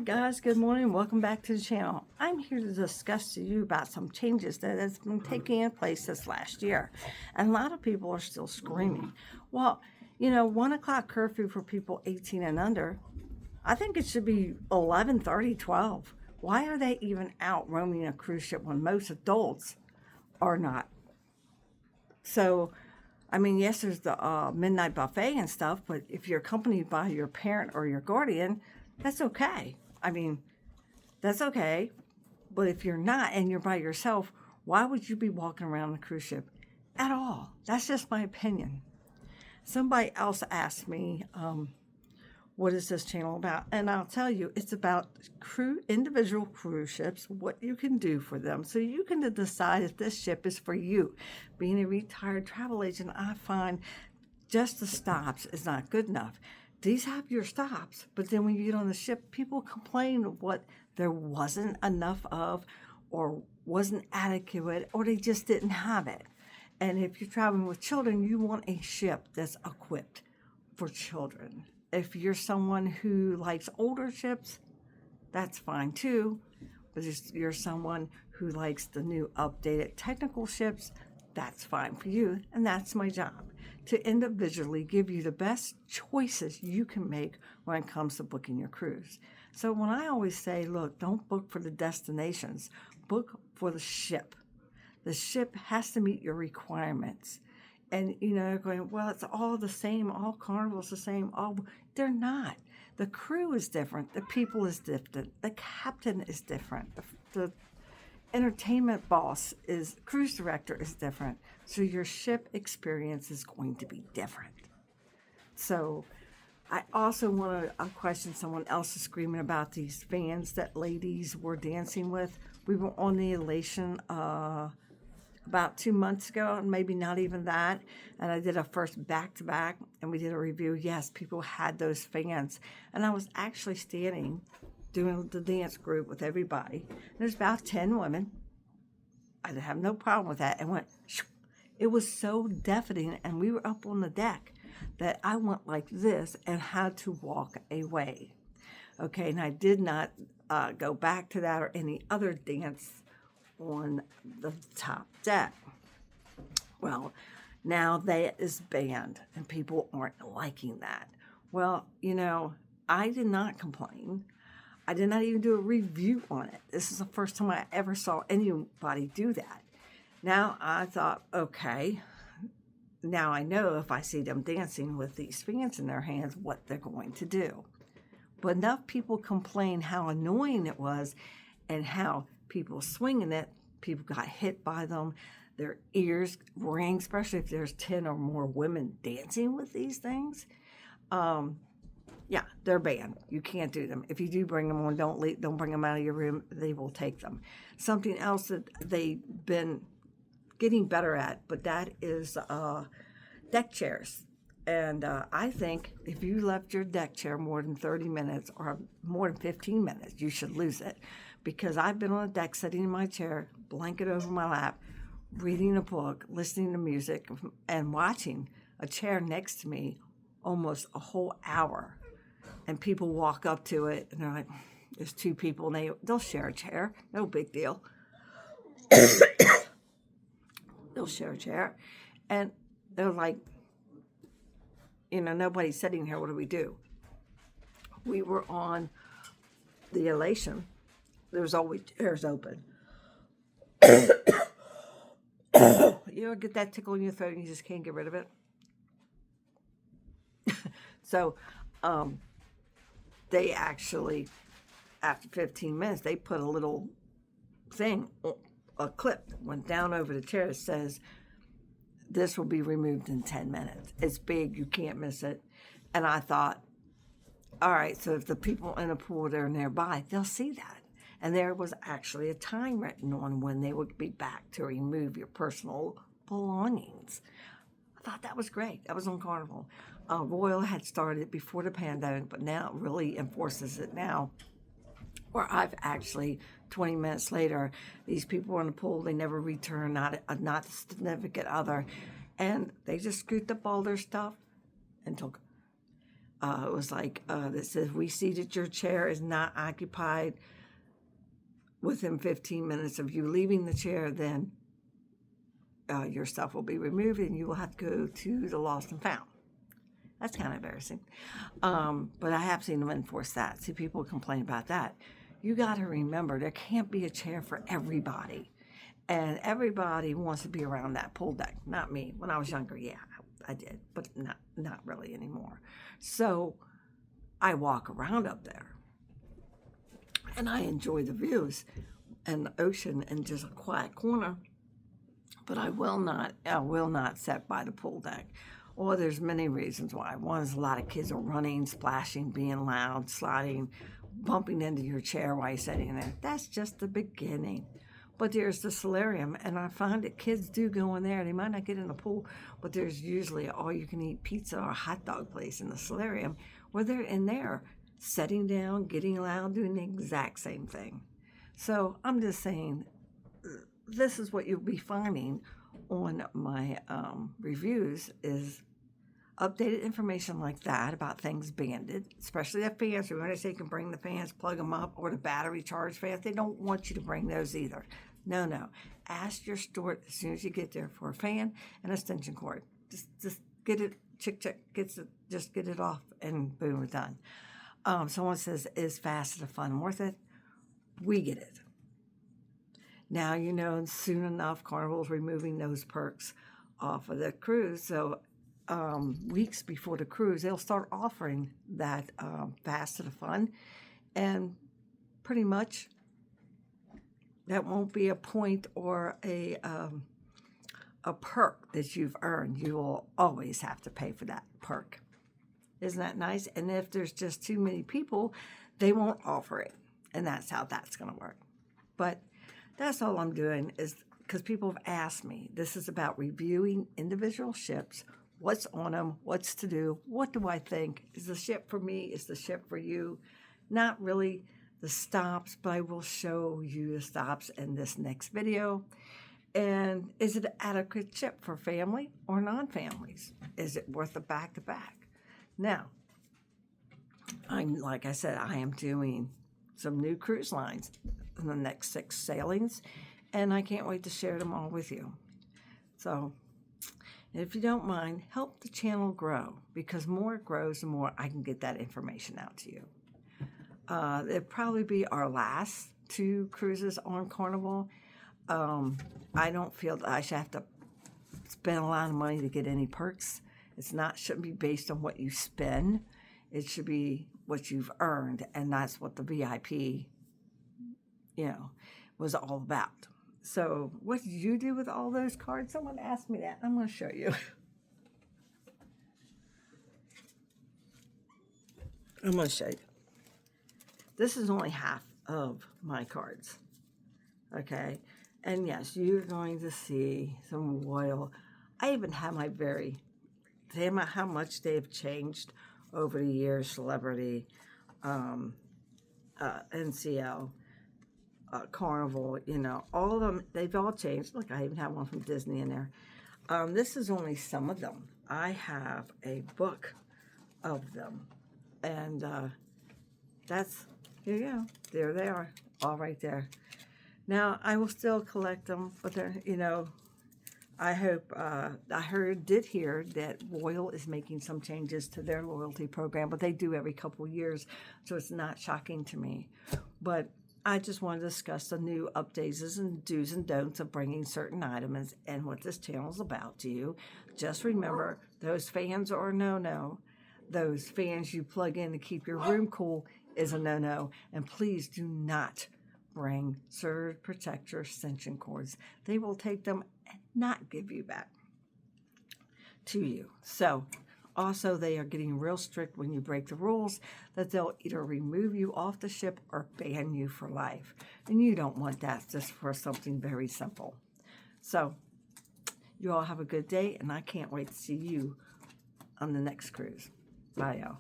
guys, good morning. Welcome back to the channel. I'm here to discuss to you about some changes that has been taking place this last year. And a lot of people are still screaming. Well, 1 o'clock curfew for people 18 and under, I think it should be 11:30, 12. Why are they even out roaming a cruise ship when most adults are not? So, yes, there's the midnight buffet and stuff, but if you're accompanied by your parent or your guardian, that's okay. That's okay. But if you're not and you're by yourself, why would you be walking around the cruise ship at all? That's just my opinion. Somebody else asked me, what is this channel about? And I'll tell you, it's about individual cruise ships, what you can do for them, so you can decide if this ship is for you. Being a retired travel agent, I find just the stops is not good enough. These have your stops, but then when you get on the ship, people complain of what there wasn't enough of, or wasn't adequate, or they just didn't have it. And if you're traveling with children, you want a ship that's equipped for children. If you're someone who likes older ships, that's fine too. But if you're someone who likes the new updated technical ships, that's fine for you. And that's my job, to individually give you the best choices you can make when it comes to booking your cruise. So when I always say, look, don't book for the destinations, book for the ship. The ship has to meet your requirements. And, they're going, well, it's all the same. All Carnival's the same. They're not. The crew is different. The people is different. The captain is different. The entertainment cruise director is different. So your ship experience is going to be different. So I also want to question someone else is screaming about these fans that ladies were dancing with. We were on the Elation about 2 months ago, and maybe not even that. And I did a first back-to-back, and we did a review. Yes, people had those fans. And I was actually standing doing the dance group with everybody. There's about 10 women. I didn't have no problem with that. And went, shoo. It was so deafening, and we were up on the deck that I went like this and had to walk away. Okay, and I did not go back to that or any other dance on the top deck. Well, now that is banned, and people aren't liking that. Well, I did not complain. I did not even do a review on it. This is the first time I ever saw anybody do that. Now I thought, okay, now I know if I see them dancing with these fans in their hands, what they're going to do. But enough people complain how annoying it was and how people swinging it, people got hit by them, their ears ring, especially if there's 10 or more women dancing with these things. Yeah, they're banned. You can't do them. If you do bring them on, don't bring them out of your room. They will take them. Something else that they've been getting better at, but that is deck chairs. And I think if you left your deck chair more than 30 minutes or more than 15 minutes, you should lose it. Because I've been on a deck sitting in my chair, blanket over my lap, reading a book, listening to music, and watching a chair next to me almost a whole hour. And people walk up to it, and they're like, there's two people, and they'll share a chair. No big deal. They'll share a chair. And they're like, nobody's sitting here. What do we do? We were on the Elation. There's always chairs open. Get that tickle in your throat and you just can't get rid of it. So, they actually, after 15 minutes, they put a little thing, a clip that went down over the chair that says, this will be removed in 10 minutes. It's big, you can't miss it. And I thought, all right, so if the people in the pool that are nearby, they'll see that. And there was actually a time written on when they would be back to remove your personal belongings. I thought that was great. That was on Carnival. Royal had started before the pandemic, but now it really enforces it now. Where I've actually, 20 minutes later, these people were in the pool, they never returned, not a significant other, and they just scooped up all their stuff and took. It was like that says, we see that your chair is not occupied within 15 minutes of you leaving the chair, then your stuff will be removed and you will have to go to the lost and found. That's kind of embarrassing. But I have seen them enforce that. See, people complain about that. You got to remember, there can't be a chair for everybody. And everybody wants to be around that pool deck. Not me. When I was younger, yeah, I did, but not really anymore. So I walk around up there. And I enjoy the views and the ocean and just a quiet corner. But I will not sit by the pool deck. Well, there's many reasons why. One is a lot of kids are running, splashing, being loud, sliding, bumping into your chair while you're sitting there. That's just the beginning. But there's the solarium, and I find that kids do go in there. They might not get in the pool, but there's usually an all-you-can-eat pizza or hot dog place in the solarium where they're in there, sitting down, getting loud, doing the exact same thing. So I'm just saying, this is what you'll be finding on my reviews is updated information like that about things banded, especially the fans. When I say you can bring the fans, plug them up, or the battery charge fans, they don't want you to bring those either. No. Ask your store as soon as you get there for a fan and extension cord. Just get it, just get it off, and boom, we're done. Someone says, is fast and fun worth it? We get it. Now, soon enough, Carnival's removing those perks off of the cruise. So weeks before the cruise, they'll start offering that fast and fun. And pretty much that won't be a point or a perk that you've earned. You will always have to pay for that perk. Isn't that nice? And if there's just too many people, they won't offer it. And that's how that's going to work. But that's all I'm doing is because people have asked me. This is about reviewing individual ships, what's on them, what's to do, what do I think? Is the ship for me? Is the ship for you? Not really the stops, but I will show you the stops in this next video. And is it an adequate ship for family or non-families? Is it worth a back-to-back? Now, like I said, I am doing some new cruise lines in the next 6 sailings, and I can't wait to share them all with you. So, if you don't mind, help the channel grow, because more it grows, the more I can get that information out to you. It'll probably be our last 2 cruises on Carnival. I don't feel that I should have to spend a lot of money to get any perks. Shouldn't be based on what you spend. It should be what you've earned, and that's what the VIP, was all about. So what did you do with all those cards? Someone asked me that. I'm going to show you. I'm going to show you. This is only half of my cards. Okay? And yes, you're going to see some royal. I even have my how much they've changed over the years. Celebrity, NCL, Carnival, all of them, they've all changed. Look, I even have one from Disney in there. This is only some of them. I have a book of them. And here you go. There they are, all right there. Now, I will still collect them, but they're, I hope, did hear that Royal is making some changes to their loyalty program, but they do every couple years, so it's not shocking to me. But I just want to discuss the new updates and do's and don'ts of bringing certain items and what this channel is about to you. Just remember, those fans are a no-no. Those fans you plug in to keep your room cool is a no-no. And please do not bring surge protector extension cords. They will take them and not give you back to you. So also, they are getting real strict when you break the rules, that they'll either remove you off the ship or ban you for life. And you don't want that, just for something very simple. So you all have a good day, and I can't wait to see you on the next cruise. Bye, y'all.